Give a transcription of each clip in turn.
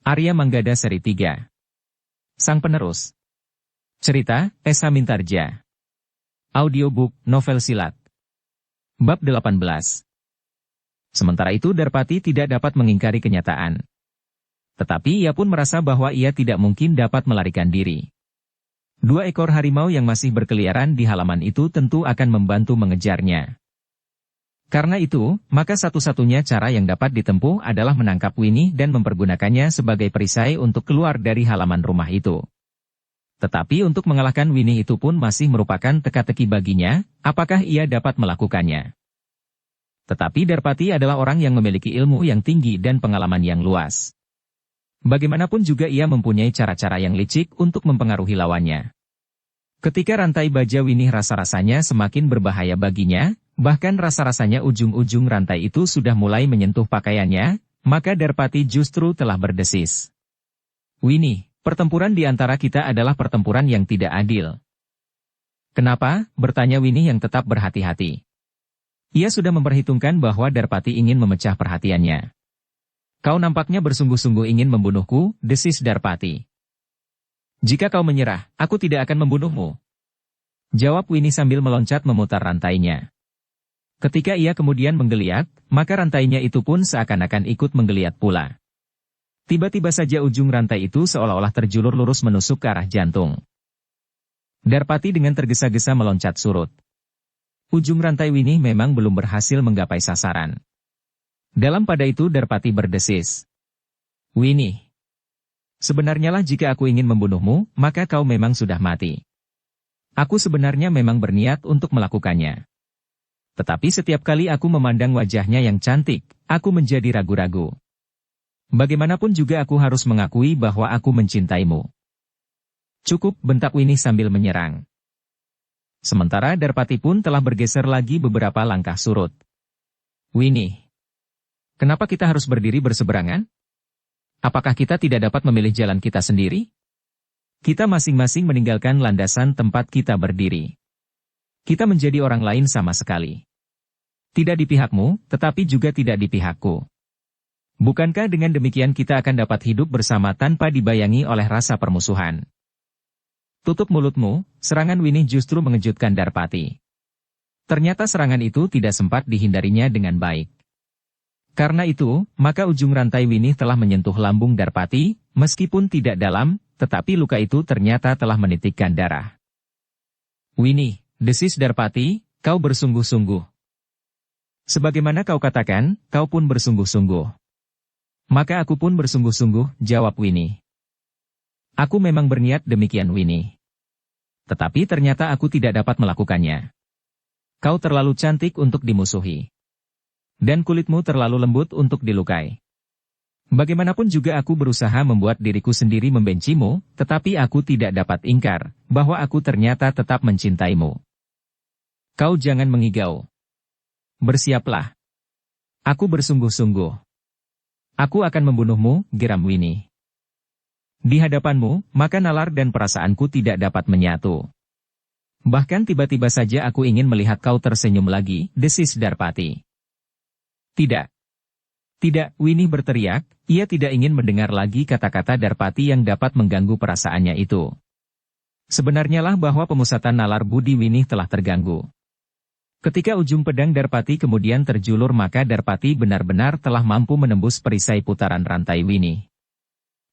Arya Manggada Seri 3. Sang Penerus. Cerita, Esa Mintarja. Audiobook, novel silat. Bab 18. Sementara itu Darpati tidak dapat mengingkari kenyataan. Tetapi ia pun merasa bahwa ia tidak mungkin dapat melarikan diri. 2 ekor harimau yang masih berkeliaran di halaman itu tentu akan membantu mengejarnya. Karena itu, maka satu-satunya cara yang dapat ditempuh adalah menangkap Winnie dan mempergunakannya sebagai perisai untuk keluar dari halaman rumah itu. Tetapi untuk mengalahkan Winnie itu pun masih merupakan teka-teki baginya, apakah ia dapat melakukannya. Tetapi Darpati adalah orang yang memiliki ilmu yang tinggi dan pengalaman yang luas. Bagaimanapun juga ia mempunyai cara-cara yang licik untuk mempengaruhi lawannya. Ketika rantai baja Winnie rasa-rasanya semakin berbahaya baginya, bahkan rasa-rasanya ujung-ujung rantai itu sudah mulai menyentuh pakaiannya, maka Darpati justru telah berdesis. "Winnie, pertempuran di antara kita adalah pertempuran yang tidak adil." "Kenapa?" bertanya Winnie yang tetap berhati-hati. Ia sudah memperhitungkan bahwa Darpati ingin memecah perhatiannya. "Kau nampaknya bersungguh-sungguh ingin membunuhku," desis Darpati. "Jika kau menyerah, aku tidak akan membunuhmu," jawab Winnie sambil meloncat memutar rantainya. Ketika ia kemudian menggeliat, maka rantainya itu pun seakan-akan ikut menggeliat pula. Tiba-tiba saja ujung rantai itu seolah-olah terjulur lurus menusuk ke arah jantung. Darpati dengan tergesa-gesa meloncat surut. Ujung rantai Winnie memang belum berhasil menggapai sasaran. Dalam pada itu Darpati berdesis. "Winnie, sebenarnya lah jika aku ingin membunuhmu, maka kau memang sudah mati. Aku sebenarnya memang berniat untuk melakukannya. Tetapi setiap kali aku memandang wajahnya yang cantik, aku menjadi ragu-ragu. Bagaimanapun juga aku harus mengakui bahwa aku mencintaimu." "Cukup," bentak Winnie sambil menyerang. Sementara Darpati pun telah bergeser lagi beberapa langkah surut. "Winnie, kenapa kita harus berdiri berseberangan? Apakah kita tidak dapat memilih jalan kita sendiri? Kita masing-masing meninggalkan landasan tempat kita berdiri. Kita menjadi orang lain sama sekali. Tidak di pihakmu, tetapi juga tidak di pihakku. Bukankah dengan demikian kita akan dapat hidup bersama tanpa dibayangi oleh rasa permusuhan?" "Tutup mulutmu," serangan Winnie justru mengejutkan Darpati. Ternyata serangan itu tidak sempat dihindarinya dengan baik. Karena itu, maka ujung rantai Winnie telah menyentuh lambung Darpati, meskipun tidak dalam, tetapi luka itu ternyata telah menitikkan darah. "Winnie," desis Darpati, "kau bersungguh-sungguh. Sebagaimana kau katakan, kau pun bersungguh-sungguh." "Maka aku pun bersungguh-sungguh," jawab Winnie. "Aku memang berniat demikian Winnie. Tetapi ternyata aku tidak dapat melakukannya. Kau terlalu cantik untuk dimusuhi. Dan kulitmu terlalu lembut untuk dilukai. Bagaimanapun juga aku berusaha membuat diriku sendiri membencimu, tetapi aku tidak dapat ingkar, bahwa aku ternyata tetap mencintaimu. Kau jangan mengigau. Bersiaplah. Aku bersungguh-sungguh. Aku akan membunuhmu," geram Winnie. "Di hadapanmu, maka nalar dan perasaanku tidak dapat menyatu. Bahkan tiba-tiba saja aku ingin melihat kau tersenyum lagi," desis Darpati. "Tidak. Tidak," Winnie berteriak, ia tidak ingin mendengar lagi kata-kata Darpati yang dapat mengganggu perasaannya itu. Sebenarnya lah bahwa pemusatan nalar budi Winnie telah terganggu. Ketika ujung pedang Darpati kemudian terjulur maka Darpati benar-benar telah mampu menembus perisai putaran rantai Winnie.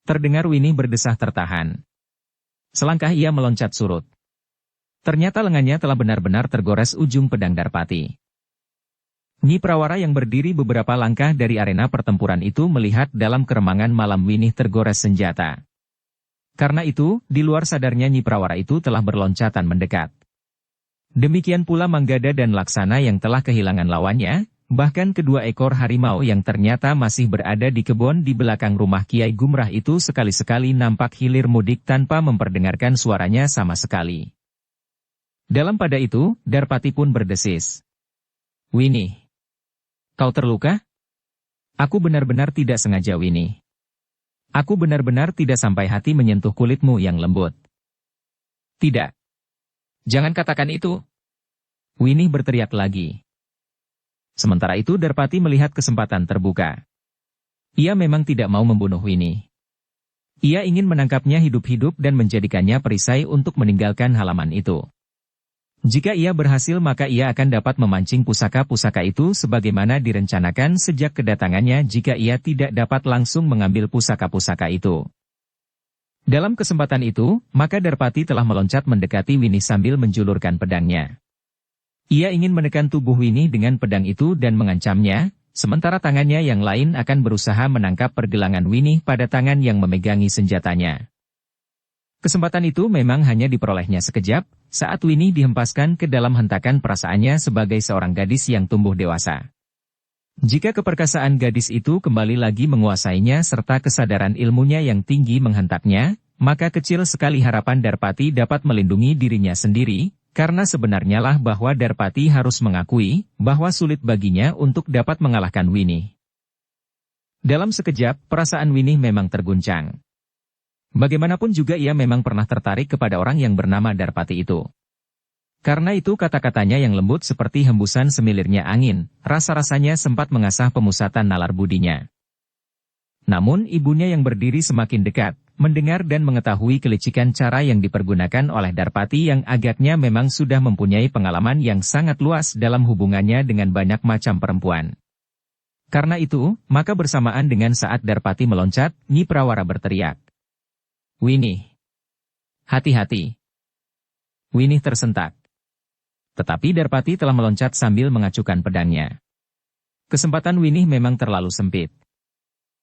Terdengar Winnie berdesah tertahan. Selangkah ia meloncat surut. Ternyata lengannya telah benar-benar tergores ujung pedang Darpati. Nyi Prawara yang berdiri beberapa langkah dari arena pertempuran itu melihat dalam keremangan malam Winnie tergores senjata. Karena itu, di luar sadarnya Nyi Prawara itu telah berloncatan mendekat. Demikian pula Manggada dan Laksana yang telah kehilangan lawannya, bahkan kedua ekor harimau yang ternyata masih berada di kebun di belakang rumah Kiai Gumrah itu sekali-sekali nampak hilir mudik tanpa memperdengarkan suaranya sama sekali. Dalam pada itu, Darpati pun berdesis. "Winnie, kau terluka? Aku benar-benar tidak sengaja Winnie. Aku benar-benar tidak sampai hati menyentuh kulitmu yang lembut." "Tidak. Jangan katakan itu," Winnie berteriak lagi. Sementara itu Darpati melihat kesempatan terbuka. Ia memang tidak mau membunuh Winnie. Ia ingin menangkapnya hidup-hidup dan menjadikannya perisai untuk meninggalkan halaman itu. Jika ia berhasil maka ia akan dapat memancing pusaka-pusaka itu sebagaimana direncanakan sejak kedatangannya jika ia tidak dapat langsung mengambil pusaka-pusaka itu. Dalam kesempatan itu, maka Darpati telah meloncat mendekati Winnie sambil menjulurkan pedangnya. Ia ingin menekan tubuh Winnie dengan pedang itu dan mengancamnya, sementara tangannya yang lain akan berusaha menangkap pergelangan Winnie pada tangan yang memegangi senjatanya. Kesempatan itu memang hanya diperolehnya sekejap, saat Winnie dihempaskan ke dalam hentakan perasaannya sebagai seorang gadis yang tumbuh dewasa. Jika keperkasaan gadis itu kembali lagi menguasainya serta kesadaran ilmunya yang tinggi menghentaknya, maka kecil sekali harapan Darpati dapat melindungi dirinya sendiri, karena sebenarnya lah bahwa Darpati harus mengakui bahwa sulit baginya untuk dapat mengalahkan Winnie. Dalam sekejap, perasaan Winnie memang terguncang. Bagaimanapun juga ia memang pernah tertarik kepada orang yang bernama Darpati itu. Karena itu kata-katanya yang lembut seperti hembusan semilirnya angin, rasa-rasanya sempat mengasah pemusatan nalar budinya. Namun ibunya yang berdiri semakin dekat, mendengar dan mengetahui kelicikan cara yang dipergunakan oleh Darpati yang agaknya memang sudah mempunyai pengalaman yang sangat luas dalam hubungannya dengan banyak macam perempuan. Karena itu, maka bersamaan dengan saat Darpati meloncat, Nyi Prawara berteriak. Winnie. Hati-hati. Winnie tersentak. Tetapi Darpati telah meloncat sambil mengacukan pedangnya. Kesempatan Winnie memang terlalu sempit.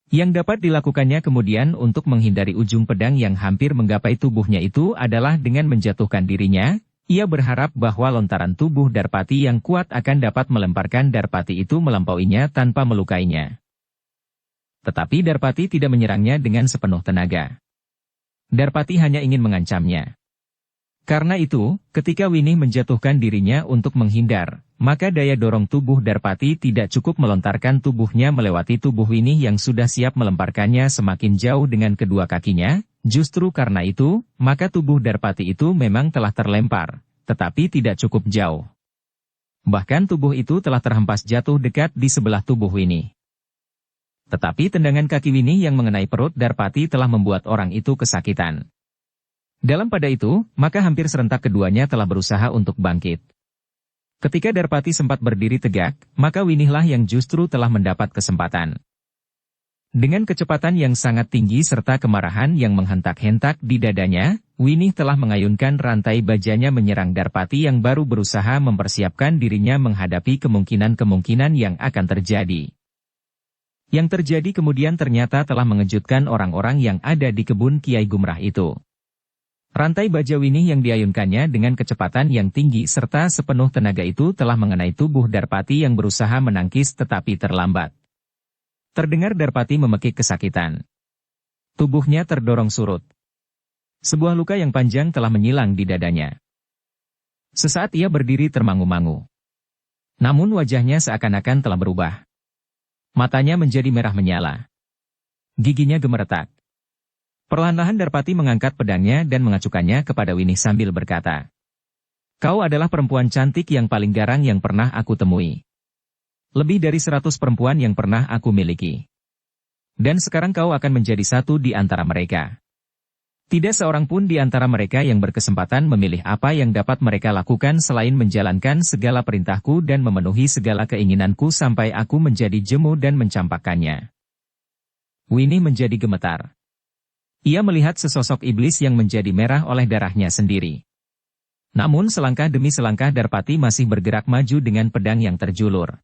Yang dapat dilakukannya kemudian untuk menghindari ujung pedang yang hampir menggapai tubuhnya itu adalah dengan menjatuhkan dirinya. Ia berharap bahwa lontaran tubuh Darpati yang kuat akan dapat melemparkan Darpati itu melampauinya tanpa melukainya. Tetapi Darpati tidak menyerangnya dengan sepenuh tenaga. Darpati hanya ingin mengancamnya. Karena itu, ketika Winnie menjatuhkan dirinya untuk menghindar, maka daya dorong tubuh Darpati tidak cukup melontarkan tubuhnya melewati tubuh Winnie yang sudah siap melemparkannya semakin jauh dengan kedua kakinya. Justru karena itu, maka tubuh Darpati itu memang telah terlempar, tetapi tidak cukup jauh. Bahkan tubuh itu telah terhempas jatuh dekat di sebelah tubuh Winnie. Tetapi tendangan kaki Winnie yang mengenai perut Darpati telah membuat orang itu kesakitan. Dalam pada itu, maka hampir serentak keduanya telah berusaha untuk bangkit. Ketika Darpati sempat berdiri tegak, maka Winnie lah yang justru telah mendapat kesempatan. Dengan kecepatan yang sangat tinggi serta kemarahan yang menghentak-hentak di dadanya, Winnie telah mengayunkan rantai bajanya menyerang Darpati yang baru berusaha mempersiapkan dirinya menghadapi kemungkinan-kemungkinan yang akan terjadi. Yang terjadi kemudian ternyata telah mengejutkan orang-orang yang ada di kebun Kiai Gumrah itu. Rantai baja Winnie yang diayunkannya dengan kecepatan yang tinggi serta sepenuh tenaga itu telah mengenai tubuh Darpati yang berusaha menangkis tetapi terlambat. Terdengar Darpati memekik kesakitan. Tubuhnya terdorong surut. Sebuah luka yang panjang telah menyilang di dadanya. Sesaat ia berdiri termangu-mangu. Namun wajahnya seakan-akan telah berubah. Matanya menjadi merah menyala. Giginya gemeretak. Perlahan-lahan Darpati mengangkat pedangnya dan mengacukannya kepada Winnie sambil berkata, "Kau adalah perempuan cantik yang paling garang yang pernah aku temui. Lebih dari 100 perempuan yang pernah aku miliki. Dan sekarang kau akan menjadi satu di antara mereka. Tidak seorang pun di antara mereka yang berkesempatan memilih apa yang dapat mereka lakukan selain menjalankan segala perintahku dan memenuhi segala keinginanku sampai aku menjadi jemu dan mencampakkannya." Winnie menjadi gemetar. Ia melihat sesosok iblis yang menjadi merah oleh darahnya sendiri. Namun selangkah demi selangkah Darpati masih bergerak maju dengan pedang yang terjulur.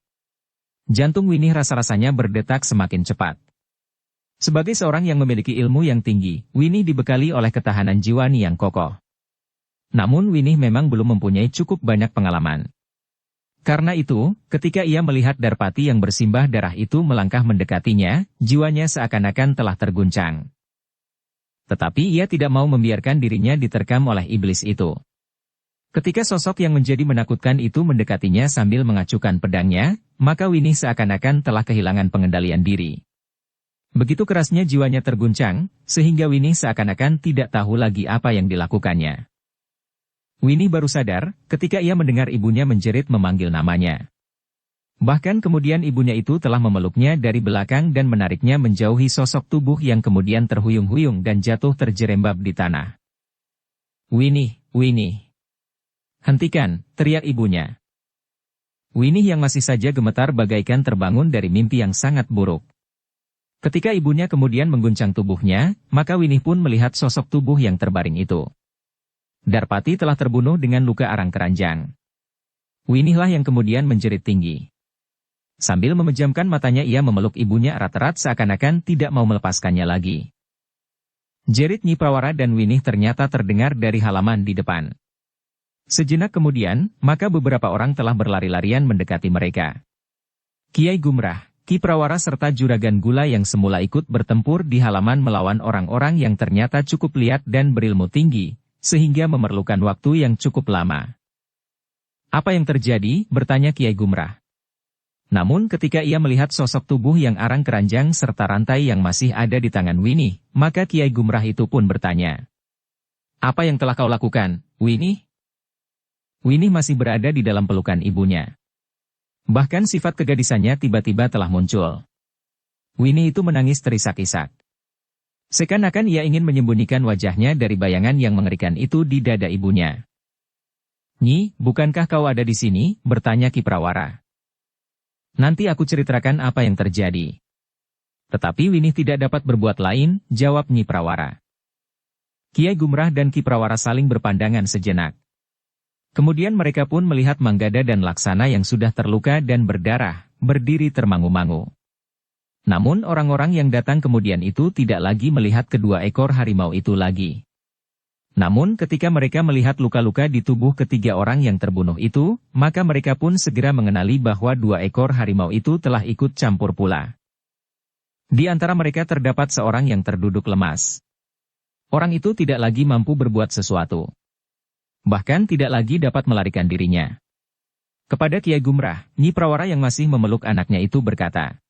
Jantung Winnie rasa-rasanya berdetak semakin cepat. Sebagai seorang yang memiliki ilmu yang tinggi, Winnie dibekali oleh ketahanan jiwa yang kokoh. Namun Winnie memang belum mempunyai cukup banyak pengalaman. Karena itu, ketika ia melihat Darpati yang bersimbah darah itu melangkah mendekatinya, jiwanya seakan-akan telah terguncang. Tetapi ia tidak mau membiarkan dirinya diterkam oleh iblis itu. Ketika sosok yang menjadi menakutkan itu mendekatinya sambil mengacukan pedangnya, maka Winnie seakan-akan telah kehilangan pengendalian diri. Begitu kerasnya jiwanya terguncang, sehingga Winnie seakan-akan tidak tahu lagi apa yang dilakukannya. Winnie baru sadar, ketika ia mendengar ibunya menjerit memanggil namanya. Bahkan kemudian ibunya itu telah memeluknya dari belakang dan menariknya menjauhi sosok tubuh yang kemudian terhuyung-huyung dan jatuh terjerembab di tanah. "Winnie, Winnie! Hentikan!" teriak ibunya. Winnie yang masih saja gemetar bagaikan terbangun dari mimpi yang sangat buruk. Ketika ibunya kemudian mengguncang tubuhnya, maka Winnie pun melihat sosok tubuh yang terbaring itu. Darpati telah terbunuh dengan luka arang keranjang. Winnie lah yang kemudian menjerit tinggi. Sambil memejamkan matanya ia memeluk ibunya erat-erat seakan-akan tidak mau melepaskannya lagi. Jerit Nyi Prawara dan Winnie ternyata terdengar dari halaman di depan. Sejenak kemudian, maka beberapa orang telah berlari-larian mendekati mereka. Kiai Gumrah, Ki Prawara serta Juragan Gula yang semula ikut bertempur di halaman melawan orang-orang yang ternyata cukup liat dan berilmu tinggi, sehingga memerlukan waktu yang cukup lama. "Apa yang terjadi?" bertanya Kiai Gumrah. Namun ketika ia melihat sosok tubuh yang arang keranjang serta rantai yang masih ada di tangan Winnie, maka Kiai Gumrah itu pun bertanya. "Apa yang telah kau lakukan, Winnie?" Winnie masih berada di dalam pelukan ibunya. Bahkan sifat kegadisannya tiba-tiba telah muncul. Winnie itu menangis terisak-isak. Seakan-akan ia ingin menyembunyikan wajahnya dari bayangan yang mengerikan itu di dada ibunya. "Nyi, bukankah kau ada di sini?" bertanya Ki Prawara. "Nanti aku ceritakan apa yang terjadi." Tetapi Winnie tidak dapat berbuat lain, jawab Nyi Prawara. Kiai Gumrah dan Ki Prawara saling berpandangan sejenak. Kemudian mereka pun melihat Manggada dan Laksana yang sudah terluka dan berdarah, berdiri termangu-mangu. Namun orang-orang yang datang kemudian itu tidak lagi melihat kedua ekor harimau itu lagi. Namun ketika mereka melihat luka-luka di tubuh ketiga orang yang terbunuh itu, maka mereka pun segera mengenali bahwa dua ekor harimau itu telah ikut campur pula. Di antara mereka terdapat seorang yang terduduk lemas. Orang itu tidak lagi mampu berbuat sesuatu. Bahkan tidak lagi dapat melarikan dirinya. Kepada Kiai Gumrah, Nyi Prawara yang masih memeluk anaknya itu berkata,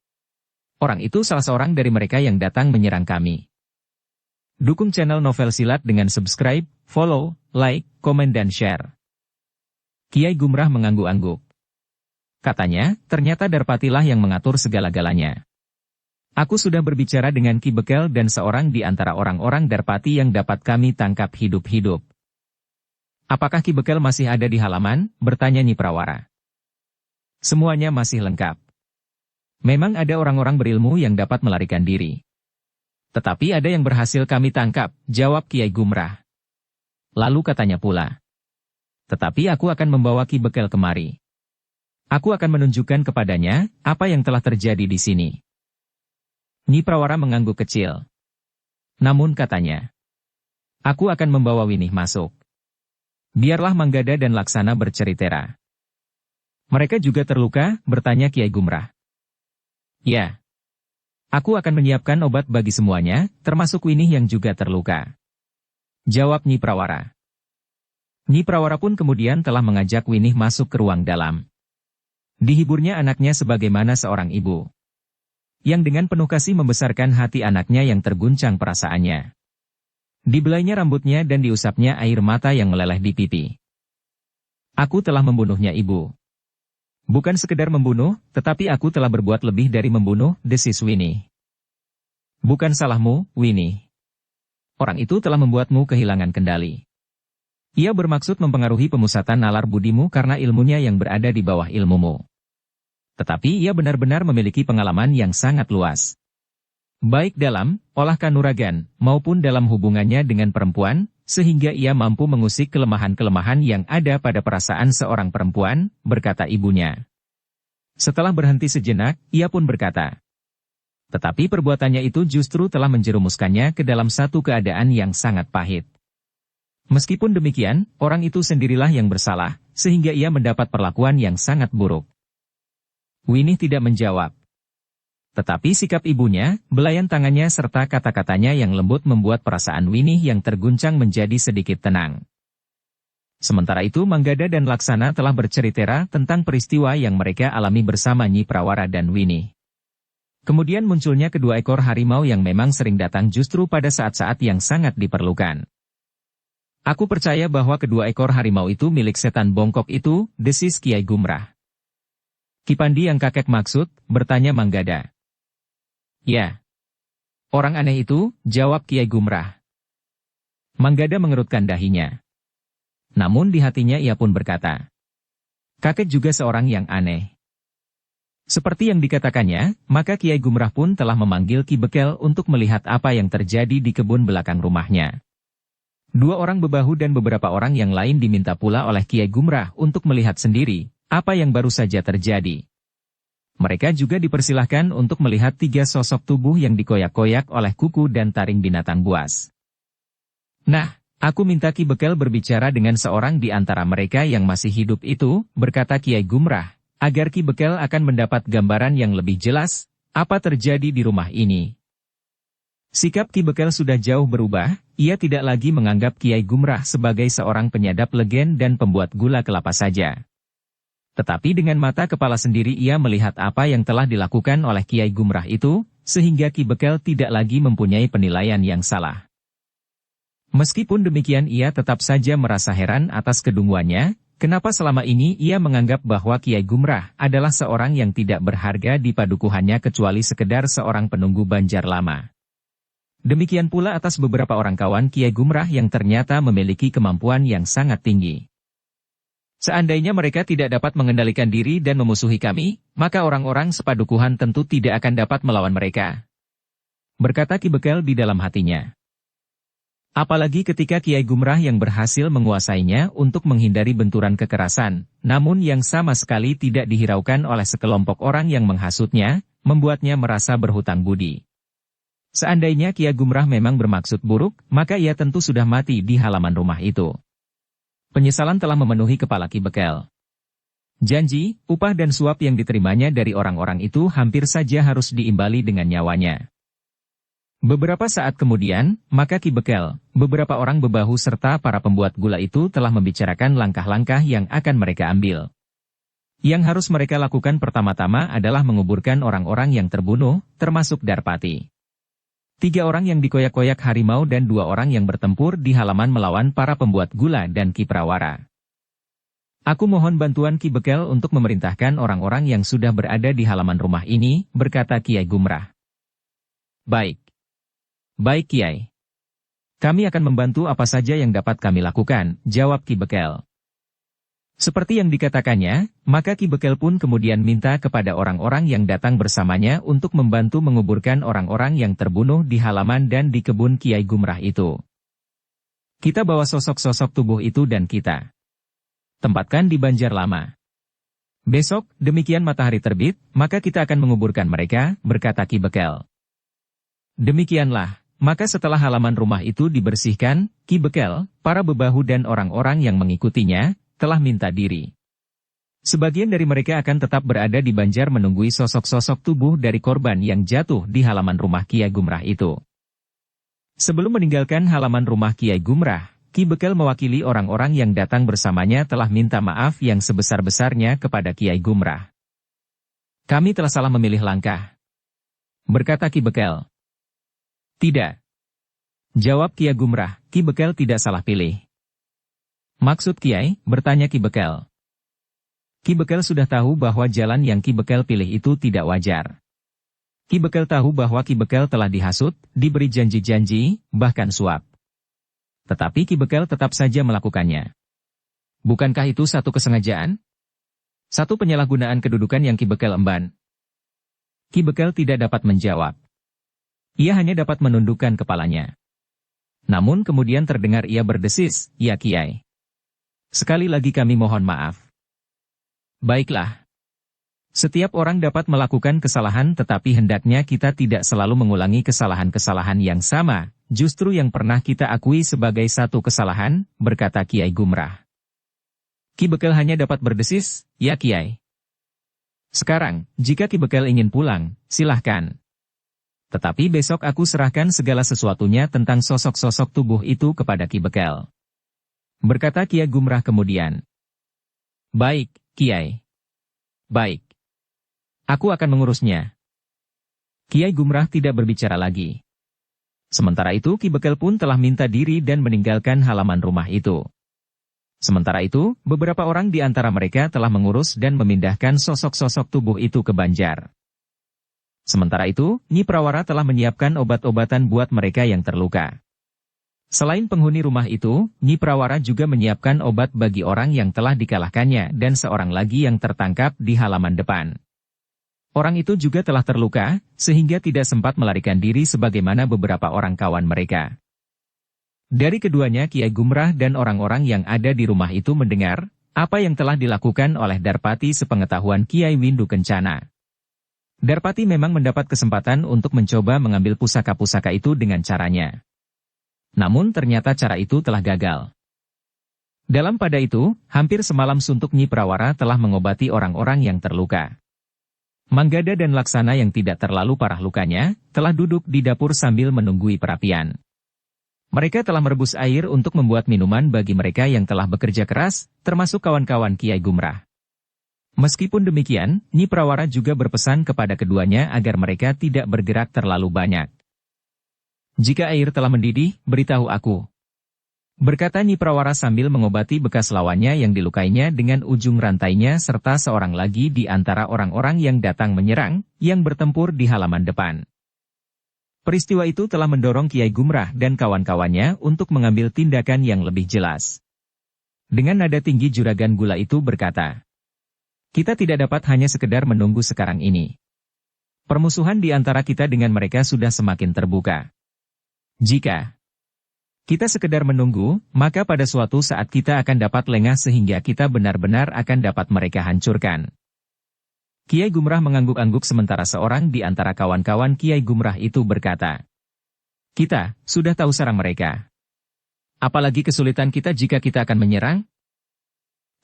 "Orang itu salah seorang dari mereka yang datang menyerang kami." Dukung channel Novel Silat dengan subscribe, follow, like, komen dan share. Kiai Gumrah mengangguk-angguk. Katanya, ternyata Darpatilah yang mengatur segala-galanya. "Aku sudah berbicara dengan Ki Bekel dan seorang di antara orang-orang Darpati yang dapat kami tangkap hidup-hidup." "Apakah Ki Bekel masih ada di halaman?" bertanya Nyi Prawara. "Semuanya masih lengkap. Memang ada orang-orang berilmu yang dapat melarikan diri. Tetapi ada yang berhasil kami tangkap," jawab Kiai Gumrah. Lalu katanya pula, "Tetapi aku akan membawa Ki Bekel kemari. Aku akan menunjukkan kepadanya apa yang telah terjadi di sini." Nyi Prawara mengangguk kecil. Namun katanya, "Aku akan membawa Winnie masuk. Biarlah Manggada dan Laksana bercerita." "Mereka juga terluka?" bertanya Kiai Gumrah. "Ya. Aku akan menyiapkan obat bagi semuanya, termasuk Winnie yang juga terluka," jawab Nyi Prawara. Nyi Prawara pun kemudian telah mengajak Winnie masuk ke ruang dalam. Dihiburnya anaknya sebagaimana seorang ibu yang dengan penuh kasih membesarkan hati anaknya yang terguncang perasaannya. Dibelainya rambutnya dan diusapnya air mata yang meleleh di pipi. "Aku telah membunuhnya, Ibu. Bukan sekedar membunuh, tetapi aku telah berbuat lebih dari membunuh," desis Winnie. "Bukan salahmu, Winnie. Orang itu telah membuatmu kehilangan kendali. Ia bermaksud mempengaruhi pemusatan nalar budimu karena ilmunya yang berada di bawah ilmumu. Tetapi ia benar-benar memiliki pengalaman yang sangat luas. Baik dalam olah kanuragan maupun dalam hubungannya dengan perempuan, sehingga ia mampu mengusik kelemahan-kelemahan yang ada pada perasaan seorang perempuan," berkata ibunya. Setelah berhenti sejenak, ia pun berkata, "Tetapi perbuatannya itu justru telah menjerumuskannya ke dalam satu keadaan yang sangat pahit. Meskipun demikian, orang itu sendirilah yang bersalah, sehingga ia mendapat perlakuan yang sangat buruk." Winnie tidak menjawab. Tetapi sikap ibunya, belayan tangannya serta kata-katanya yang lembut membuat perasaan Winnie yang terguncang menjadi sedikit tenang. Sementara itu Manggada dan Laksana telah bercerita tentang peristiwa yang mereka alami bersama Nyi Prawara dan Winnie. Kemudian munculnya kedua ekor harimau yang memang sering datang justru pada saat-saat yang sangat diperlukan. "Aku percaya bahwa kedua ekor harimau itu milik setan bongkok itu," desis Kiai Gumrah. Ki Pandi yang kakek maksud, bertanya Manggada. Ya. Orang aneh itu, jawab Kiai Gumrah. Manggada mengerutkan dahinya. Namun di hatinya ia pun berkata, kakek juga seorang yang aneh. Seperti yang dikatakannya, maka Kiai Gumrah pun telah memanggil Ki Bekel untuk melihat apa yang terjadi di kebun belakang rumahnya. Dua orang bebahu dan beberapa orang yang lain diminta pula oleh Kiai Gumrah untuk melihat sendiri apa yang baru saja terjadi. Mereka juga dipersilahkan untuk melihat 3 sosok tubuh yang dikoyak-koyak oleh kuku dan taring binatang buas. Nah, aku minta Ki Bekel berbicara dengan seorang di antara mereka yang masih hidup itu, berkata Kiai Gumrah, agar Ki Bekel akan mendapat gambaran yang lebih jelas, apa terjadi di rumah ini. Sikap Ki Bekel sudah jauh berubah, ia tidak lagi menganggap Kiai Gumrah sebagai seorang penyadap legen dan pembuat gula kelapa saja. Tetapi dengan mata kepala sendiri ia melihat apa yang telah dilakukan oleh Kiai Gumrah itu, sehingga Ki Bekel tidak lagi mempunyai penilaian yang salah. Meskipun demikian ia tetap saja merasa heran atas kedunguannya, kenapa selama ini ia menganggap bahwa Kiai Gumrah adalah seorang yang tidak berharga di padukuhannya kecuali sekedar seorang penunggu Banjar Lama. Demikian pula atas beberapa orang kawan Kiai Gumrah yang ternyata memiliki kemampuan yang sangat tinggi. Seandainya mereka tidak dapat mengendalikan diri dan memusuhi kami, maka orang-orang sepadukuhan tentu tidak akan dapat melawan mereka. Berkata Ki Bekel di dalam hatinya. Apalagi ketika Kiai Gumrah yang berhasil menguasainya untuk menghindari benturan kekerasan, namun yang sama sekali tidak dihiraukan oleh sekelompok orang yang menghasutnya, membuatnya merasa berhutang budi. Seandainya Kiai Gumrah memang bermaksud buruk, maka ia tentu sudah mati di halaman rumah itu. Penyesalan telah memenuhi kepala Ki Bekel. Janji, upah dan suap yang diterimanya dari orang-orang itu hampir saja harus diimbali dengan nyawanya. Beberapa saat kemudian, maka Ki Bekel, beberapa orang bebahu serta para pembuat gula itu telah membicarakan langkah-langkah yang akan mereka ambil. Yang harus mereka lakukan pertama-tama adalah menguburkan orang-orang yang terbunuh, termasuk Darpati. 3 orang yang dikoyak-koyak harimau dan 2 orang yang bertempur di halaman melawan para pembuat gula dan Ki Prawara. Aku mohon bantuan Ki Bekel untuk memerintahkan orang-orang yang sudah berada di halaman rumah ini, berkata Kiai Gumrah. Baik. Baik Kiai. Kami akan membantu apa saja yang dapat kami lakukan, jawab Ki Bekel. Seperti yang dikatakannya, maka Ki Bekel pun kemudian minta kepada orang-orang yang datang bersamanya untuk membantu menguburkan orang-orang yang terbunuh di halaman dan di kebun Kiai Gumrah itu. Kita bawa sosok-sosok tubuh itu dan kita tempatkan di Banjar Lama. Besok, demikian matahari terbit, maka kita akan menguburkan mereka, berkata Ki Bekel. Demikianlah, maka setelah halaman rumah itu dibersihkan, Ki Bekel, para bebahu dan orang-orang yang mengikutinya, telah minta diri. Sebagian dari mereka akan tetap berada di Banjar menunggui sosok-sosok tubuh dari korban yang jatuh di halaman rumah Kiai Gumrah itu. Sebelum meninggalkan halaman rumah Kiai Gumrah, Ki Bekel mewakili orang-orang yang datang bersamanya telah minta maaf yang sebesar-besarnya kepada Kiai Gumrah. Kami telah salah memilih langkah, berkata Ki Bekel. Tidak, jawab Kiai Gumrah, Ki Bekel tidak salah pilih. Maksud Kiai, bertanya Ki Bekel. Ki Bekel sudah tahu bahwa jalan yang Ki Bekel pilih itu tidak wajar. Ki Bekel tahu bahwa Ki Bekel telah dihasut, diberi janji-janji, bahkan suap. Tetapi Ki Bekel tetap saja melakukannya. Bukankah itu satu kesengajaan? Satu penyalahgunaan kedudukan yang Ki Bekel emban. Ki Bekel tidak dapat menjawab. Ia hanya dapat menundukkan kepalanya. Namun kemudian terdengar ia berdesis, ya Kiai. Sekali lagi kami mohon maaf. Baiklah. Setiap orang dapat melakukan kesalahan tetapi hendaknya kita tidak selalu mengulangi kesalahan-kesalahan yang sama, justru yang pernah kita akui sebagai satu kesalahan, berkata Kiai Gumrah. Ki Bekel hanya dapat berdesis, ya Kiai. Sekarang, jika Ki Bekel ingin pulang, silahkan. Tetapi besok aku serahkan segala sesuatunya tentang sosok-sosok tubuh itu kepada Ki Bekel. Berkata Kiai Gumrah kemudian. Baik, Kiai. Baik. Aku akan mengurusnya. Kiai Gumrah tidak berbicara lagi. Sementara itu Ki Bekel pun telah minta diri dan meninggalkan halaman rumah itu. Sementara itu, beberapa orang di antara mereka telah mengurus dan memindahkan sosok-sosok tubuh itu ke Banjar. Sementara itu, Nyi Prawara telah menyiapkan obat-obatan buat mereka yang terluka. Selain penghuni rumah itu, Nyi Prawara juga menyiapkan obat bagi orang yang telah dikalahkannya dan seorang lagi yang tertangkap di halaman depan. Orang itu juga telah terluka, sehingga tidak sempat melarikan diri sebagaimana beberapa orang kawan mereka. Dari keduanya Kiai Gumrah dan orang-orang yang ada di rumah itu mendengar apa yang telah dilakukan oleh Darpati sepengetahuan Kiai Windu Kencana. Darpati memang mendapat kesempatan untuk mencoba mengambil pusaka-pusaka itu dengan caranya. Namun ternyata cara itu telah gagal. Dalam pada itu, hampir semalam suntuk Nyi Prawara telah mengobati orang-orang yang terluka. Manggada dan Laksana yang tidak terlalu parah lukanya, telah duduk di dapur sambil menunggui perapian. Mereka telah merebus air untuk membuat minuman bagi mereka yang telah bekerja keras, termasuk kawan-kawan Kiai Gumrah. Meskipun demikian, Nyi Prawara juga berpesan kepada keduanya agar mereka tidak bergerak terlalu banyak. "Jika air telah mendidih, beritahu aku," berkata Nyi Prawara sambil mengobati bekas lawannya yang dilukainya dengan ujung rantainya serta seorang lagi di antara orang-orang yang datang menyerang, yang bertempur di halaman depan. Peristiwa itu telah mendorong Kiai Gumrah dan kawan-kawannya untuk mengambil tindakan yang lebih jelas. Dengan nada tinggi Juragan Gula itu berkata, "Kita tidak dapat hanya sekedar menunggu sekarang ini. Permusuhan di antara kita dengan mereka sudah semakin terbuka. Jika kita sekedar menunggu, maka pada suatu saat kita akan dapat lengah sehingga kita benar-benar akan dapat mereka hancurkan." Kiai Gumrah mengangguk-angguk sementara seorang di antara kawan-kawan Kiai Gumrah itu berkata, "Kita sudah tahu sarang mereka. Apalagi kesulitan kita jika kita akan menyerang?"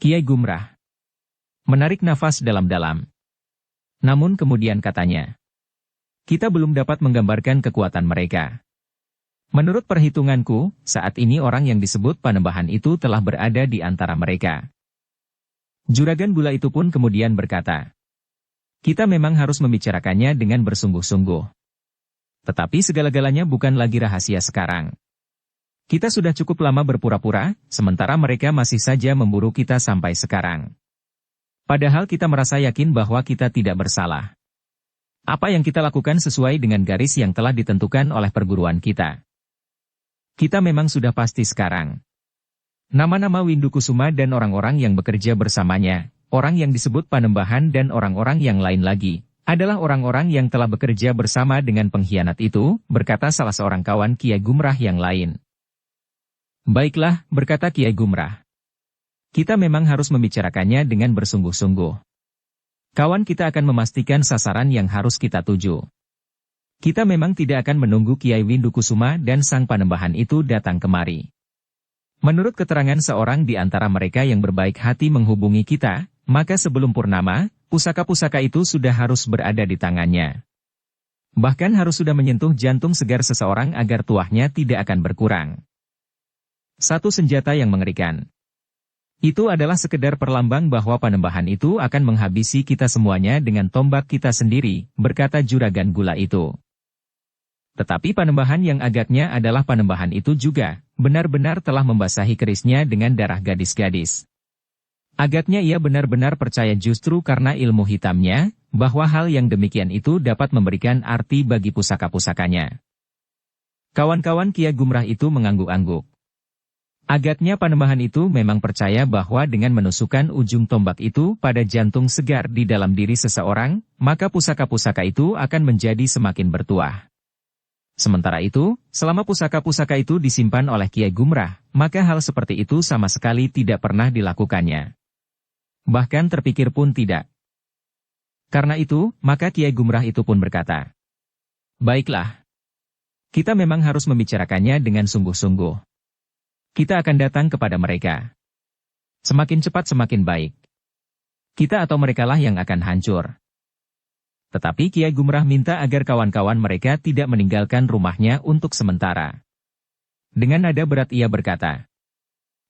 Kiai Gumrah menarik nafas dalam-dalam. Namun kemudian katanya, "Kita belum dapat menggambarkan kekuatan mereka. Menurut perhitunganku, saat ini orang yang disebut Panembahan itu telah berada di antara mereka." Juragan Gula itu pun kemudian berkata, "Kita memang harus membicarakannya dengan bersungguh-sungguh. Tetapi segala-galanya bukan lagi rahasia sekarang. Kita sudah cukup lama berpura-pura, sementara mereka masih saja memburu kita sampai sekarang. Padahal kita merasa yakin bahwa kita tidak bersalah. Apa yang kita lakukan sesuai dengan garis yang telah ditentukan oleh perguruan kita. Kita memang sudah pasti sekarang. Nama-nama Windu Kusuma dan orang-orang yang bekerja bersamanya, orang yang disebut Panembahan dan orang-orang yang lain lagi, adalah orang-orang yang telah bekerja bersama dengan pengkhianat itu," berkata salah seorang kawan Kiai Gumrah yang lain. "Baiklah," berkata Kiai Gumrah. "Kita memang harus membicarakannya dengan bersungguh-sungguh. Kawan kita akan memastikan sasaran yang harus kita tuju. Kita memang tidak akan menunggu Kiai Windu Kusuma dan Sang Panembahan itu datang kemari. Menurut keterangan seorang di antara mereka yang berbaik hati menghubungi kita, maka sebelum purnama, pusaka-pusaka itu sudah harus berada di tangannya. Bahkan harus sudah menyentuh jantung segar seseorang agar tuahnya tidak akan berkurang. Satu senjata yang mengerikan. Itu adalah sekedar perlambang bahwa Panembahan itu akan menghabisi kita semuanya dengan tombak kita sendiri," berkata Juragan Gula itu. Tetapi Panembahan yang agaknya adalah Panembahan itu juga, benar-benar telah membasahi kerisnya dengan darah gadis-gadis. Agaknya ia benar-benar percaya justru karena ilmu hitamnya, bahwa hal yang demikian itu dapat memberikan arti bagi pusaka-pusakanya. Kawan-kawan Kiai Gumrah itu mengangguk-angguk. Agaknya Panembahan itu memang percaya bahwa dengan menusukkan ujung tombak itu pada jantung segar di dalam diri seseorang, maka pusaka-pusaka itu akan menjadi semakin bertuah. Sementara itu, selama pusaka-pusaka itu disimpan oleh Kiai Gumrah, maka hal seperti itu sama sekali tidak pernah dilakukannya. Bahkan terpikir pun tidak. Karena itu, maka Kiai Gumrah itu pun berkata, "Baiklah. Kita memang harus membicarakannya dengan sungguh-sungguh. Kita akan datang kepada mereka. Semakin cepat semakin baik. Kita atau merekalah yang akan hancur." Tetapi Kiai Gumrah minta agar kawan-kawan mereka tidak meninggalkan rumahnya untuk sementara. Dengan nada berat ia berkata,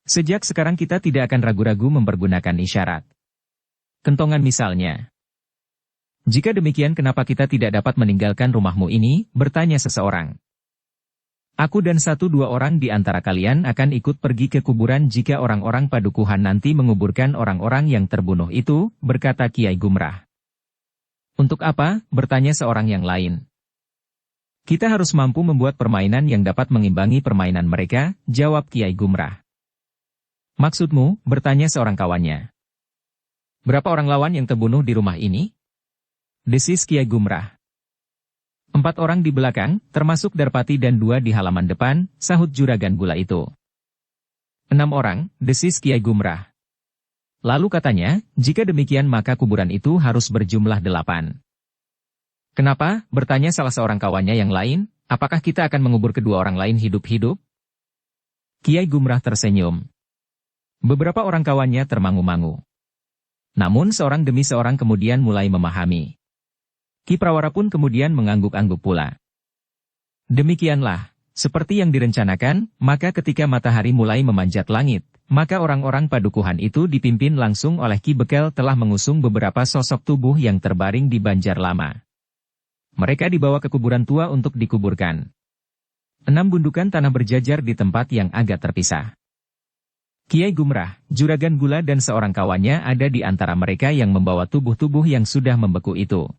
"Sejak sekarang kita tidak akan ragu-ragu mempergunakan isyarat. Kentongan misalnya. Jika demikian kenapa kita tidak dapat meninggalkan rumahmu ini?" bertanya seseorang. Aku dan 1-2 orang di antara kalian akan ikut pergi ke kuburan jika orang-orang padukuhan nanti menguburkan orang-orang yang terbunuh itu, berkata Kiai Gumrah. Untuk apa? Bertanya seorang yang lain. Kita harus mampu membuat permainan yang dapat mengimbangi permainan mereka, jawab Kiai Gumrah. Maksudmu? Bertanya seorang kawannya. Berapa orang lawan yang terbunuh di rumah ini? Desis Kiai Gumrah. 4 orang di belakang, termasuk Darpati dan 2 di halaman depan, sahut juragan gula itu. 6 orang, desis Kiai Gumrah. Lalu katanya, jika demikian maka kuburan itu harus berjumlah 8. Kenapa? Bertanya salah seorang kawannya yang lain, apakah kita akan mengubur kedua orang lain hidup-hidup? Kiai Gumrah tersenyum. Beberapa orang kawannya termangu-mangu. Namun seorang demi seorang kemudian mulai memahami. Ki Prawara pun kemudian mengangguk-angguk pula. Demikianlah, seperti yang direncanakan, maka ketika matahari mulai memanjat langit, maka orang-orang padukuhan itu dipimpin langsung oleh Ki Bekel telah mengusung beberapa sosok tubuh yang terbaring di Banjar Lama. Mereka dibawa ke kuburan tua untuk dikuburkan. 6 gundukan tanah berjajar di tempat yang agak terpisah. Kiai Gumrah, juragan gula dan seorang kawannya ada di antara mereka yang membawa tubuh-tubuh yang sudah membeku itu.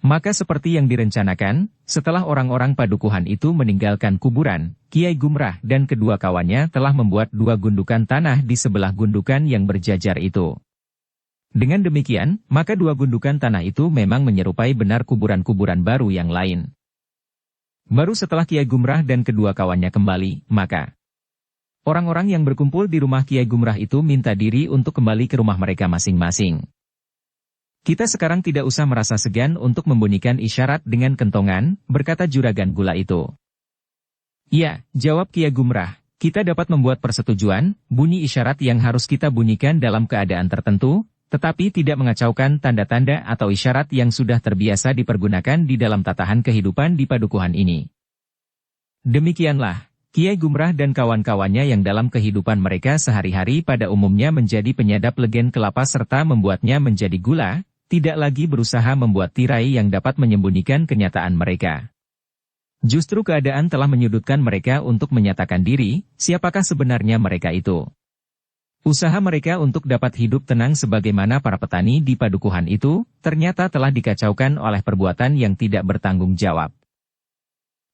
Maka seperti yang direncanakan, setelah orang-orang padukuhan itu meninggalkan kuburan, Kiai Gumrah dan kedua kawannya telah membuat 2 gundukan tanah di sebelah gundukan yang berjajar itu. Dengan demikian, maka 2 gundukan tanah itu memang menyerupai benar kuburan-kuburan baru yang lain. Baru setelah Kiai Gumrah dan kedua kawannya kembali, maka orang-orang yang berkumpul di rumah Kiai Gumrah itu minta diri untuk kembali ke rumah mereka masing-masing. Kita sekarang tidak usah merasa segan untuk membunyikan isyarat dengan kentongan, berkata juragan gula itu. Ya, jawab Kiai Gumrah, kita dapat membuat persetujuan, bunyi isyarat yang harus kita bunyikan dalam keadaan tertentu, tetapi tidak mengacaukan tanda-tanda atau isyarat yang sudah terbiasa dipergunakan di dalam tatahan kehidupan di padukuhan ini. Demikianlah, Kiai Gumrah dan kawan-kawannya yang dalam kehidupan mereka sehari-hari pada umumnya menjadi penyadap legen kelapa serta membuatnya menjadi gula, tidak lagi berusaha membuat tirai yang dapat menyembunyikan kenyataan mereka. Justru keadaan telah menyudutkan mereka untuk menyatakan diri, siapakah sebenarnya mereka itu. Usaha mereka untuk dapat hidup tenang sebagaimana para petani di padukuhan itu, ternyata telah dikacaukan oleh perbuatan yang tidak bertanggung jawab.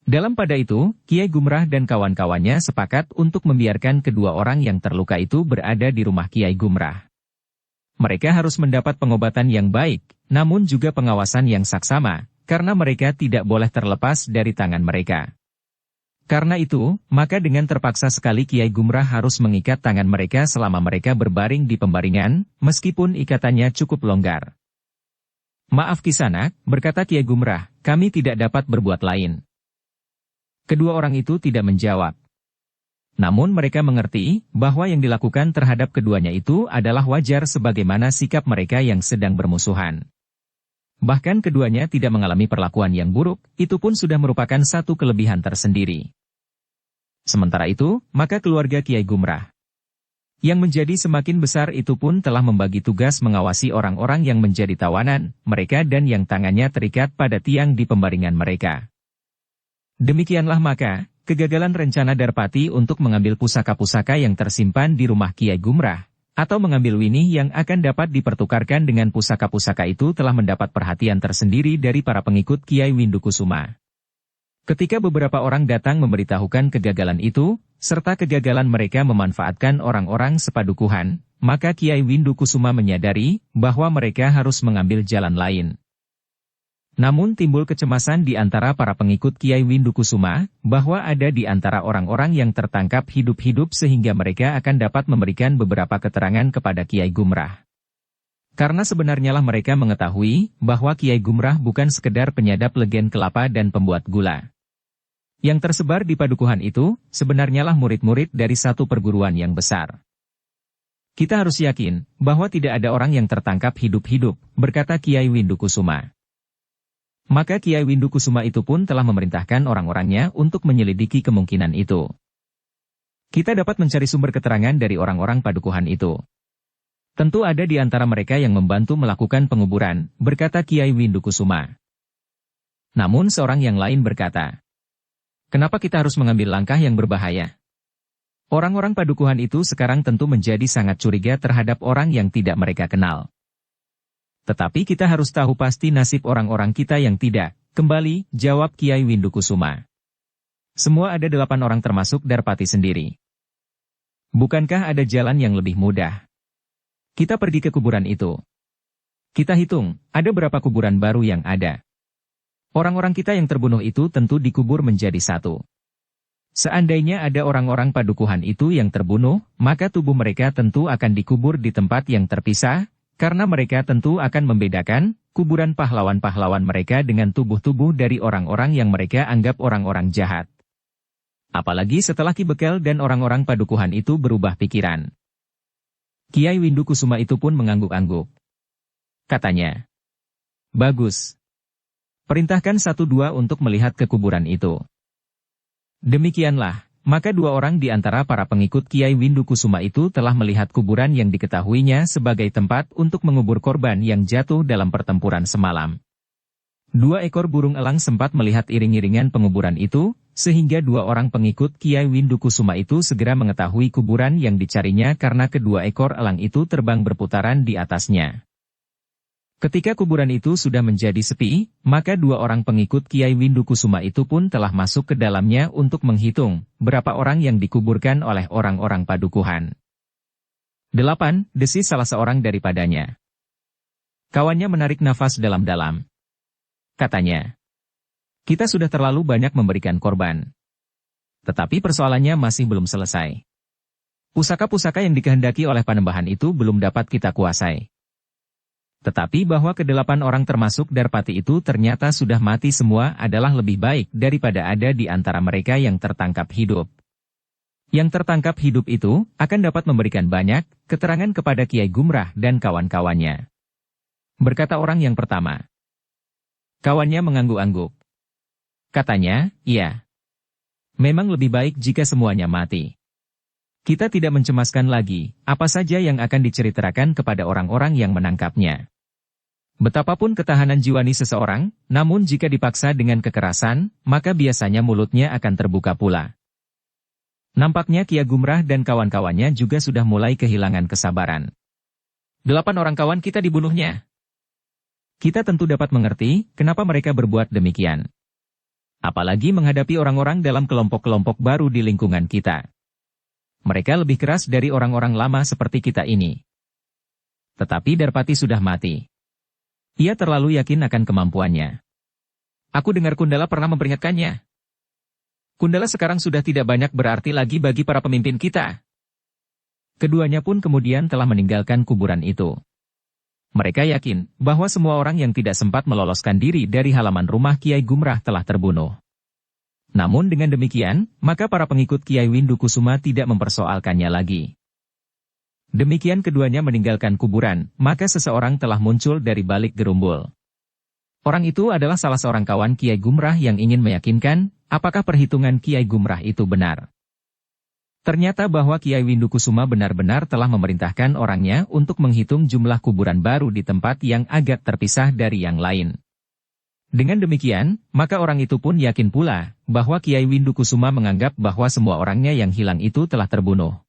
Dalam pada itu, Kiai Gumrah dan kawan-kawannya sepakat untuk membiarkan kedua orang yang terluka itu berada di rumah Kiai Gumrah. Mereka harus mendapat pengobatan yang baik, namun juga pengawasan yang saksama, karena mereka tidak boleh terlepas dari tangan mereka. Karena itu, maka dengan terpaksa sekali Kiai Gumrah harus mengikat tangan mereka selama mereka berbaring di pembaringan, meskipun ikatannya cukup longgar. Maaf Kisanak, berkata Kiai Gumrah, kami tidak dapat berbuat lain. Kedua orang itu tidak menjawab. Namun mereka mengerti bahwa yang dilakukan terhadap keduanya itu adalah wajar sebagaimana sikap mereka yang sedang bermusuhan. Bahkan keduanya tidak mengalami perlakuan yang buruk, itu pun sudah merupakan satu kelebihan tersendiri. Sementara itu, maka keluarga Kiai Gumrah yang menjadi semakin besar itu pun telah membagi tugas mengawasi orang-orang yang menjadi tawanan mereka dan yang tangannya terikat pada tiang di pembaringan mereka. Demikianlah maka, kegagalan rencana Darpati untuk mengambil pusaka-pusaka yang tersimpan di rumah Kiai Gumrah, atau mengambil winih yang akan dapat dipertukarkan dengan pusaka-pusaka itu telah mendapat perhatian tersendiri dari para pengikut Kiai Windukusuma. Ketika beberapa orang datang memberitahukan kegagalan itu, serta kegagalan mereka memanfaatkan orang-orang sepadukuhan, maka Kiai Windukusuma menyadari bahwa mereka harus mengambil jalan lain. Namun timbul kecemasan di antara para pengikut Kiai Windukusuma, bahwa ada di antara orang-orang yang tertangkap hidup-hidup sehingga mereka akan dapat memberikan beberapa keterangan kepada Kiai Gumrah. Karena sebenarnya lah mereka mengetahui bahwa Kiai Gumrah bukan sekedar penyadap legen kelapa dan pembuat gula. Yang tersebar di padukuhan itu, sebenarnya lah murid-murid dari satu perguruan yang besar. Kita harus yakin bahwa tidak ada orang yang tertangkap hidup-hidup, berkata Kiai Windukusuma. Maka Kiai Windukusuma itu pun telah memerintahkan orang-orangnya untuk menyelidiki kemungkinan itu. Kita dapat mencari sumber keterangan dari orang-orang padukuhan itu. Tentu ada di antara mereka yang membantu melakukan penguburan, berkata Kiai Windukusuma. Namun seorang yang lain berkata, Kenapa kita harus mengambil langkah yang berbahaya? Orang-orang padukuhan itu sekarang tentu menjadi sangat curiga terhadap orang yang tidak mereka kenal. Tetapi kita harus tahu pasti nasib orang-orang kita yang tidak. Kembali, jawab Kiai Windukusuma. Semua ada 8 orang termasuk Darpati sendiri. Bukankah ada jalan yang lebih mudah? Kita pergi ke kuburan itu. Kita hitung, ada berapa kuburan baru yang ada. Orang-orang kita yang terbunuh itu tentu dikubur menjadi satu. Seandainya ada orang-orang padukuhan itu yang terbunuh, maka tubuh mereka tentu akan dikubur di tempat yang terpisah, karena mereka tentu akan membedakan kuburan pahlawan-pahlawan mereka dengan tubuh-tubuh dari orang-orang yang mereka anggap orang-orang jahat. Apalagi setelah Ki Bekel dan orang-orang padukuhan itu berubah pikiran. Kiai Windukusuma itu pun mengangguk-angguk. Katanya, bagus. Perintahkan 1-2 untuk melihat ke kuburan itu. Demikianlah, maka 2 orang di antara para pengikut Kiai Windukusuma itu telah melihat kuburan yang diketahuinya sebagai tempat untuk mengubur korban yang jatuh dalam pertempuran semalam. 2 ekor burung elang sempat melihat iring-iringan penguburan itu, sehingga 2 orang pengikut Kiai Windukusuma itu segera mengetahui kuburan yang dicarinya karena kedua ekor elang itu terbang berputaran di atasnya. Ketika kuburan itu sudah menjadi sepi, maka 2 orang pengikut Kiai Windukusuma itu pun telah masuk ke dalamnya untuk menghitung berapa orang yang dikuburkan oleh orang-orang padukuhan. 8, desis salah seorang daripadanya. Kawannya menarik nafas dalam-dalam. Katanya, kita sudah terlalu banyak memberikan korban. Tetapi persoalannya masih belum selesai. Pusaka-pusaka yang dikehendaki oleh Panembahan itu belum dapat kita kuasai. Tetapi bahwa ke-8 orang termasuk Darpati itu ternyata sudah mati semua adalah lebih baik daripada ada di antara mereka yang tertangkap hidup. Yang tertangkap hidup itu akan dapat memberikan banyak keterangan kepada Kiai Gumrah dan kawan-kawannya. Berkata orang yang pertama. Kawannya mengangguk-angguk. Katanya, iya. Memang lebih baik jika semuanya mati. Kita tidak mencemaskan lagi apa saja yang akan diceritakan kepada orang-orang yang menangkapnya. Betapapun ketahanan jiwani seseorang, namun jika dipaksa dengan kekerasan, maka biasanya mulutnya akan terbuka pula. Nampaknya Kiai Gumrah dan kawan-kawannya juga sudah mulai kehilangan kesabaran. 8 orang kawan kita dibunuhnya. Kita tentu dapat mengerti kenapa mereka berbuat demikian. Apalagi menghadapi orang-orang dalam kelompok-kelompok baru di lingkungan kita. Mereka lebih keras dari orang-orang lama seperti kita ini. Tetapi Darpati sudah mati. Ia terlalu yakin akan kemampuannya. Aku dengar Kundala pernah memperingatkannya. Kundala sekarang sudah tidak banyak berarti lagi bagi para pemimpin kita. Keduanya pun kemudian telah meninggalkan kuburan itu. Mereka yakin bahwa semua orang yang tidak sempat meloloskan diri dari halaman rumah Kiai Gumrah telah terbunuh. Namun dengan demikian, maka para pengikut Kiai Windukusuma tidak mempersoalkannya lagi. Demikian keduanya meninggalkan kuburan, maka seseorang telah muncul dari balik gerumbul. Orang itu adalah salah seorang kawan Kiai Gumrah yang ingin meyakinkan apakah perhitungan Kiai Gumrah itu benar. Ternyata bahwa Kiai Windukusuma benar-benar telah memerintahkan orangnya untuk menghitung jumlah kuburan baru di tempat yang agak terpisah dari yang lain. Dengan demikian, maka orang itu pun yakin pula bahwa Kiai Windukusuma menganggap bahwa semua orangnya yang hilang itu telah terbunuh.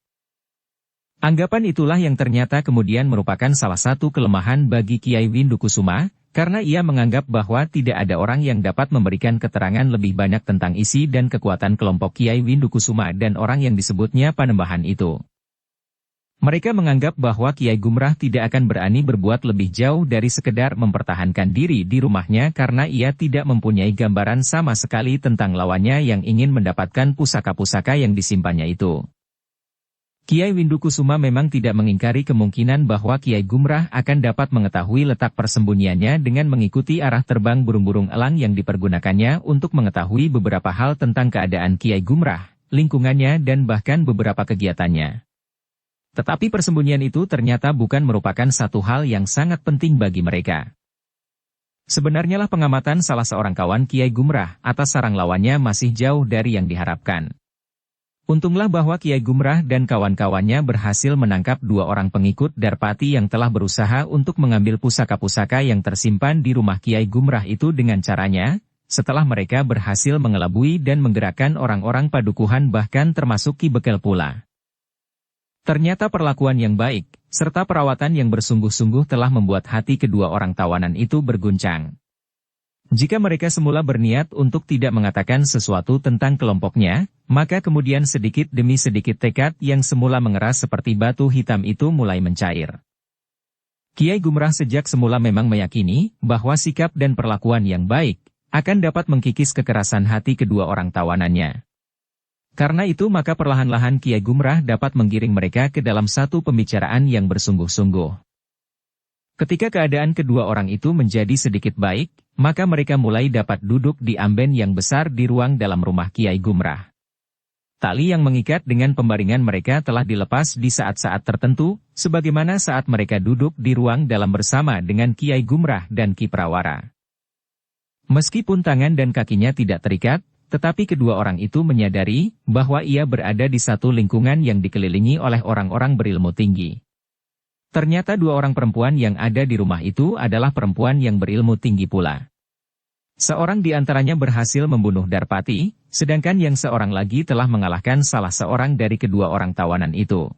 Anggapan itulah yang ternyata kemudian merupakan salah satu kelemahan bagi Kiai Windukusuma, karena ia menganggap bahwa tidak ada orang yang dapat memberikan keterangan lebih banyak tentang isi dan kekuatan kelompok Kiai Windukusuma dan orang yang disebutnya Panembahan itu. Mereka menganggap bahwa Kiai Gumrah tidak akan berani berbuat lebih jauh dari sekedar mempertahankan diri di rumahnya karena ia tidak mempunyai gambaran sama sekali tentang lawannya yang ingin mendapatkan pusaka-pusaka yang disimpannya itu. Kiai Windukusuma memang tidak mengingkari kemungkinan bahwa Kiai Gumrah akan dapat mengetahui letak persembunyiannya dengan mengikuti arah terbang burung-burung elang yang dipergunakannya untuk mengetahui beberapa hal tentang keadaan Kiai Gumrah, lingkungannya dan bahkan beberapa kegiatannya. Tetapi persembunyian itu ternyata bukan merupakan satu hal yang sangat penting bagi mereka. Sebenarnya lah pengamatan salah seorang kawan Kiai Gumrah atas sarang lawannya masih jauh dari yang diharapkan. Untunglah bahwa Kiai Gumrah dan kawan-kawannya berhasil menangkap 2 orang pengikut Darpati yang telah berusaha untuk mengambil pusaka-pusaka yang tersimpan di rumah Kiai Gumrah itu dengan caranya, setelah mereka berhasil mengelabui dan menggerakkan orang-orang padukuhan bahkan termasuk Ki Bekel pula. Ternyata perlakuan yang baik, serta perawatan yang bersungguh-sungguh telah membuat hati kedua orang tawanan itu berguncang. Jika mereka semula berniat untuk tidak mengatakan sesuatu tentang kelompoknya, maka kemudian sedikit demi sedikit tekad yang semula mengeras seperti batu hitam itu mulai mencair. Kiai Gumrah sejak semula memang meyakini bahwa sikap dan perlakuan yang baik akan dapat mengkikis kekerasan hati kedua orang tawanannya. Karena itu maka perlahan-lahan Kiai Gumrah dapat menggiring mereka ke dalam satu pembicaraan yang bersungguh-sungguh. Ketika keadaan kedua orang itu menjadi sedikit baik, maka mereka mulai dapat duduk di amben yang besar di ruang dalam rumah Kiai Gumrah. Tali yang mengikat dengan pembaringan mereka telah dilepas di saat-saat tertentu, sebagaimana saat mereka duduk di ruang dalam bersama dengan Kiai Gumrah dan Ki Prawara. Meskipun tangan dan kakinya tidak terikat, tetapi kedua orang itu menyadari bahwa ia berada di satu lingkungan yang dikelilingi oleh orang-orang berilmu tinggi. Ternyata dua orang perempuan yang ada di rumah itu adalah perempuan yang berilmu tinggi pula. Seorang di antaranya berhasil membunuh Darpati, sedangkan yang seorang lagi telah mengalahkan salah seorang dari kedua orang tawanan itu.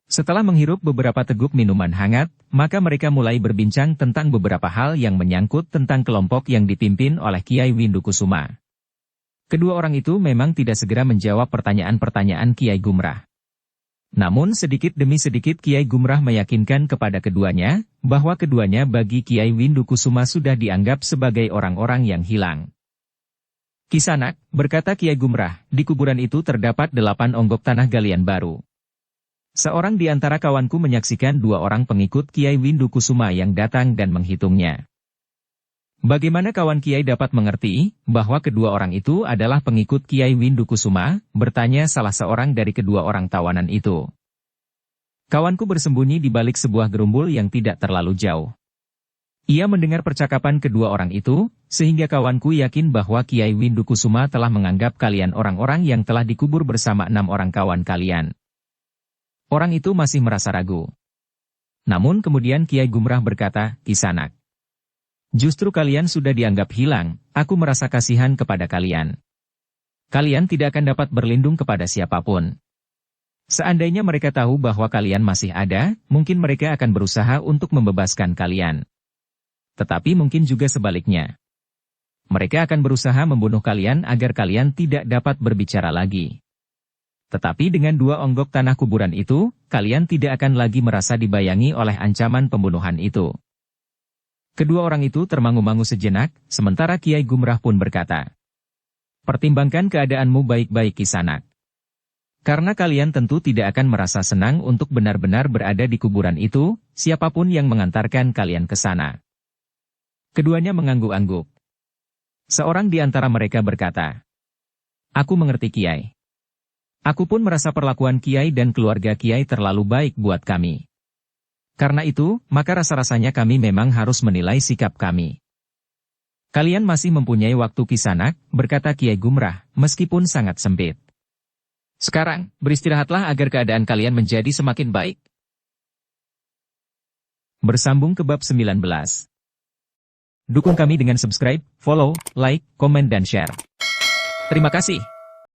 Setelah menghirup beberapa teguk minuman hangat, maka mereka mulai berbincang tentang beberapa hal yang menyangkut tentang kelompok yang dipimpin oleh Kiai Windukusuma. Kedua orang itu memang tidak segera menjawab pertanyaan-pertanyaan Kiai Gumrah. Namun sedikit demi sedikit Kiai Gumrah meyakinkan kepada keduanya, bahwa keduanya bagi Kiai Windukusuma sudah dianggap sebagai orang-orang yang hilang. Kisanak, berkata Kiai Gumrah, di kuburan itu terdapat 8 onggok tanah galian baru. Seorang di antara kawanku menyaksikan 2 orang pengikut Kiai Windukusuma yang datang dan menghitungnya. Bagaimana kawan Kiai dapat mengerti bahwa kedua orang itu adalah pengikut Kiai Windukusuma? Bertanya salah seorang dari kedua orang tawanan itu. Kawanku bersembunyi di balik sebuah gerumbul yang tidak terlalu jauh. Ia mendengar percakapan kedua orang itu, sehingga kawanku yakin bahwa Kiai Windukusuma telah menganggap kalian orang-orang yang telah dikubur bersama 6 orang kawan kalian. Orang itu masih merasa ragu. Namun kemudian Kiai Gumrah berkata, Kisanak, justru kalian sudah dianggap hilang, aku merasa kasihan kepada kalian. Kalian tidak akan dapat berlindung kepada siapapun. Seandainya mereka tahu bahwa kalian masih ada, mungkin mereka akan berusaha untuk membebaskan kalian. Tetapi mungkin juga sebaliknya. Mereka akan berusaha membunuh kalian agar kalian tidak dapat berbicara lagi. Tetapi dengan 2 onggok tanah kuburan itu, kalian tidak akan lagi merasa dibayangi oleh ancaman pembunuhan itu. Kedua orang itu termangu-mangu sejenak, sementara Kiai Gumrah pun berkata, pertimbangkan keadaanmu baik-baik Kisanak. Karena kalian tentu tidak akan merasa senang untuk benar-benar berada di kuburan itu, siapapun yang mengantarkan kalian ke sana. Keduanya mengangguk-angguk. Seorang di antara mereka berkata, aku mengerti Kiai. Aku pun merasa perlakuan Kiai dan keluarga Kiai terlalu baik buat kami. Karena itu, maka rasa-rasanya kami memang harus menilai sikap kami. Kalian masih mempunyai waktu Kisanak, berkata Kiai Gumrah, meskipun sangat sempit. Sekarang, beristirahatlah agar keadaan kalian menjadi semakin baik. Bersambung ke bab 19. Dukung kami dengan subscribe, follow, like, komen dan share. Terima kasih.